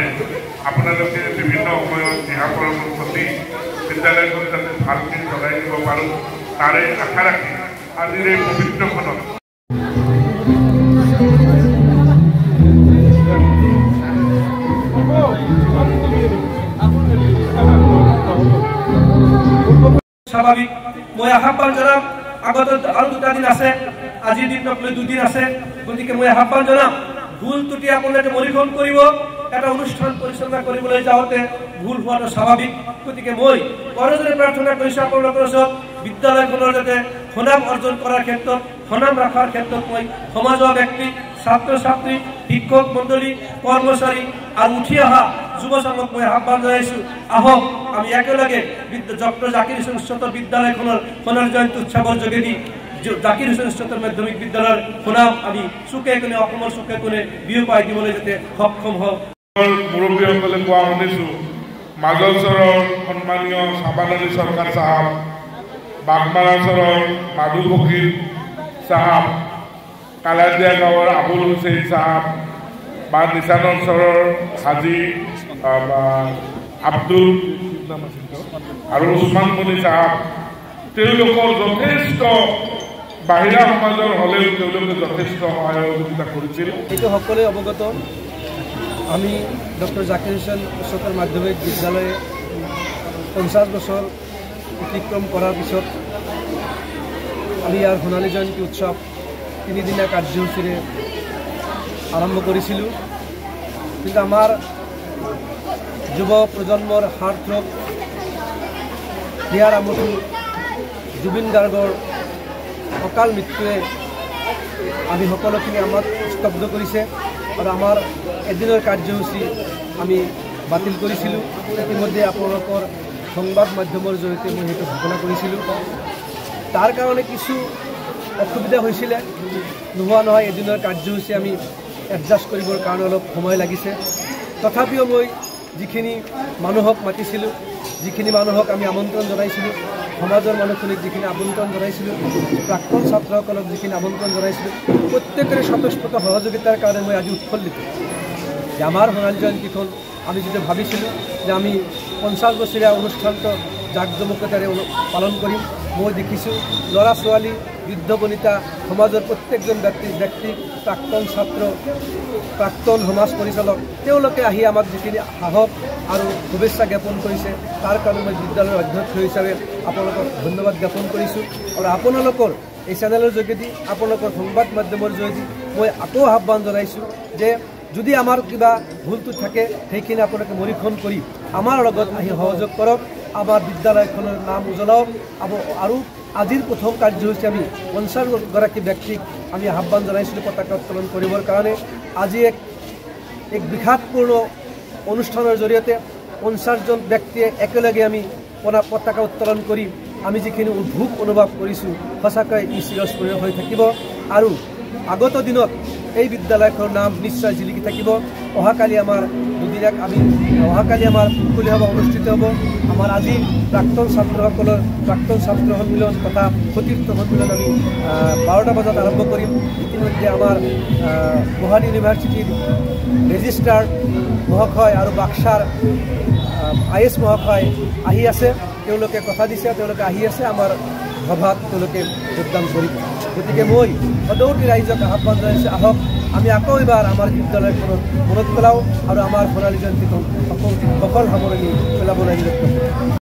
পাৰে আপোনালোকে বিভিন্ন সময়ত দিহা পৰামৰ্শ দি বিদ্যালয়খন যাতে ভালকৈ চলাই নিব পাৰোঁ তাৰে আশা ৰাখি আজিৰ এই পবিত্ৰখনত স্বাভাৱিক মই আহ্বান জনাম আগত আৰু 2 দিন আছে আজিৰ দিনক লৈ 2 দিন আছে গতিকে মই আহ্বান জনাম ভুল ত্ৰুটি আপোনালোকে মনিৰীক্ষণ কৰিব এটা অনুষ্ঠান পৰিচালনা কৰিবলৈ যাওঁতে ভুল হোৱাটো স্বাভাৱিক গতিকে মই কৰজনে প্ৰাৰ্থনা কৰিছোঁ আপোনালোকৰ ওচৰত বিদ্যালয়খনৰ যাতে সুনাম অৰ্জন কৰাৰ ক্ষেত্ৰত সুনাম ৰখাৰ ক্ষেত্ৰত মই সমাজৰ ব্যক্তি ছাত্ৰ ছাত্ৰী শিক্ষক মণ্ডলী কৰ্মচাৰী আৰু উঠি অহা যুৱ চামক মই আহ্বান জনাইছোঁ আহক আমি একেলগে ডক্টৰ জাকিৰ হুছেইন উচ্চতৰ বিদ্যালয়খনৰ সোণালী জয়ন্তী উৎসৱৰ যোগেদি জাকিৰ হুছেইন উচ্চতৰ মাধ্যমিক বিদ্যালয়ৰ সুনাম আমি চুকে কোণে অসমৰ চুকে কোণে বিয়পাই দিবলৈ যাতে সক্ষম হওঁ মুৰব্বীসকলে কোৱা শুনিছোঁ মাজলচৰৰ সন্মানীয় শাবান আলী চৰকাৰ চাহাব বাগমাৰাচৰৰ মাধু ফকীৰ চাহাব কালাদিয়া গাঁৱৰ আবুল হুছেইন চাহাব বা নিচানঞ্চলৰ হাজী আব্দুল আৰু উছমান মনি চাহাব তেওঁলোকৰ যথেষ্ট বাহিৰা সমাজৰ হ'লেও তেওঁলোকে যথেষ্ট সহযোগিতা কৰিছিল এইটো সকলোৱে অৱগত আমি ডক্টৰ জাকিৰ হুছেইন উচ্চতৰ মাধ্যমিক বিদ্যালয়ে 50 বছৰ অতিক্ৰম কৰাৰ পিছত আমি ইয়াৰ সোণালী জয়ন্তী উৎসৱ 3 দিনীয়া কাৰ্যসূচীৰে আৰম্ভ কৰিছিলোঁ কিন্তু আমাৰ যুৱ প্ৰজন্মৰ হাৰ্টথ্ৰব হিয়াৰ আমঠু জুবিন গাৰ্গৰ অকাল মৃত্যুৱে আমি সকলোখিনি আমাক স্তব্ধ কৰিছে আৰু আমাৰ এদিনৰ কাৰ্যসূচী আমি বাতিল কৰিছিলোঁ ইতিমধ্যে আপোনালোকৰ সংবাদ মাধ্যমৰ জৰিয়তে মই সেইটো ঘোষণা কৰিছিলোঁ তাৰ কাৰণে কিছু অসুবিধা হৈছিলে নোহোৱা নহয় এদিনৰ কাৰ্যসূচী আমি এডজাষ্ট কৰিবৰ কাৰণে অলপ সময় লাগিছে তথাপিও মই যিখিনি মানুহক মাতিছিলোঁ যিখিনি মানুহক আমি আমন্ত্ৰণ জনাইছিলোঁ সমাজৰ মানুহখিনিক যিখিনি আমন্ত্ৰণ জনাইছিলোঁ প্ৰাক্তন ছাত্ৰসকলক যিখিনি আমন্ত্ৰণ জনাইছিলোঁ প্ৰত্যেকৰে স্বতঃস্ফূৰ্ত সহযোগিতাৰ কাৰণে মই আজি উৎফুল্লিত যে আমাৰ সোণালী জয়ন্তীখন আমি যদি ভাবিছিলোঁ যে আমি 50 বছৰীয়া অনুষ্ঠানটো জাকজমকতাৰে পালন কৰিম মই দেখিছোঁ ল'ৰা ছোৱালী বৃদ্ধ বনিতা সমাজৰ প্ৰত্যেকজন ব্যক্তি প্ৰাক্তন ছাত্ৰ প্ৰাক্তন সমাজ পৰিচালক তেওঁলোকে আহি আমাক যিখিনি সাহস আৰু শুভেচ্ছা জ্ঞাপন কৰিছে তাৰ কাৰণে মই বিদ্যালয়ৰ অধ্যক্ষ হিচাপে আপোনালোকক ধন্যবাদ জ্ঞাপন কৰিছোঁ আৰু আপোনালোকৰ এই চেনেলৰ যোগেদি আপোনালোকৰ সংবাদ মাধ্যমৰ যোগেদি মই আকৌ আহ্বান জনাইছোঁ যে যদি আমাৰ কিবা ভুলটো থাকে সেইখিনি আপোনালোকে মনিৰীক্ষণ কৰি আমাৰ লগত আহি সহযোগ কৰক আমাৰ বিদ্যালয়খনৰ নাম উজ্বলাওক আৰু আজিৰ প্ৰথম কাৰ্যসূচী আমি 50 গৰাকী ব্যক্তিক আমি আহ্বান জনাইছিলোঁ পতাকা উত্তোলন কৰিবৰ কাৰণে আজি এক বিষাদপূৰ্ণ অনুষ্ঠানৰ জৰিয়তে 50জন ব্যক্তিয়ে একেলগে আমি পতাকা উত্তোলন কৰি আমি যিখিনি উদ্ভোগ অনুভৱ কৰিছোঁ সঁচাকৈ ই চিৰস্মৰণীয় হৈ থাকিব আৰু আগত দিনত এই বিদ্যালয়খনৰ নাম নিশ্চয় জিলিকি থাকিব অহাকালি আমাৰ দুদিনীয়া অহাকালি আমাৰ মুকলি সভা অনুষ্ঠিত হ'ব আমাৰ আজি প্ৰাক্তন ছাত্ৰসকলৰ প্ৰাক্তন ছাত্ৰ সন্মিলন তথা সতীৰ্থ সন্মিলন আমি 12টা বজাত আৰম্ভ কৰিম ইতিমধ্যে আমাৰ গুৱাহাটী ইউনিভাৰ্চিটিৰ ৰেজিষ্ট্ৰাৰ মহোদয় আৰু বাক্সাৰ IS মহোদয় আহি আছে তেওঁলোকে কথা দিছে তেওঁলোকে আহি আছে আমাৰ সভাত তেওঁলোকে যোগদান কৰিব গতিকে মই সদৌতি ৰাইজক আহ্বান জনাইছোঁ আহক আমি আকৌ এবাৰ আমাৰ বিদ্যালয়খনত মনত পেলাওঁ আৰু আমাৰ সোণালী জয়ন্তীখন সফল সামৰণি পেলাবলৈ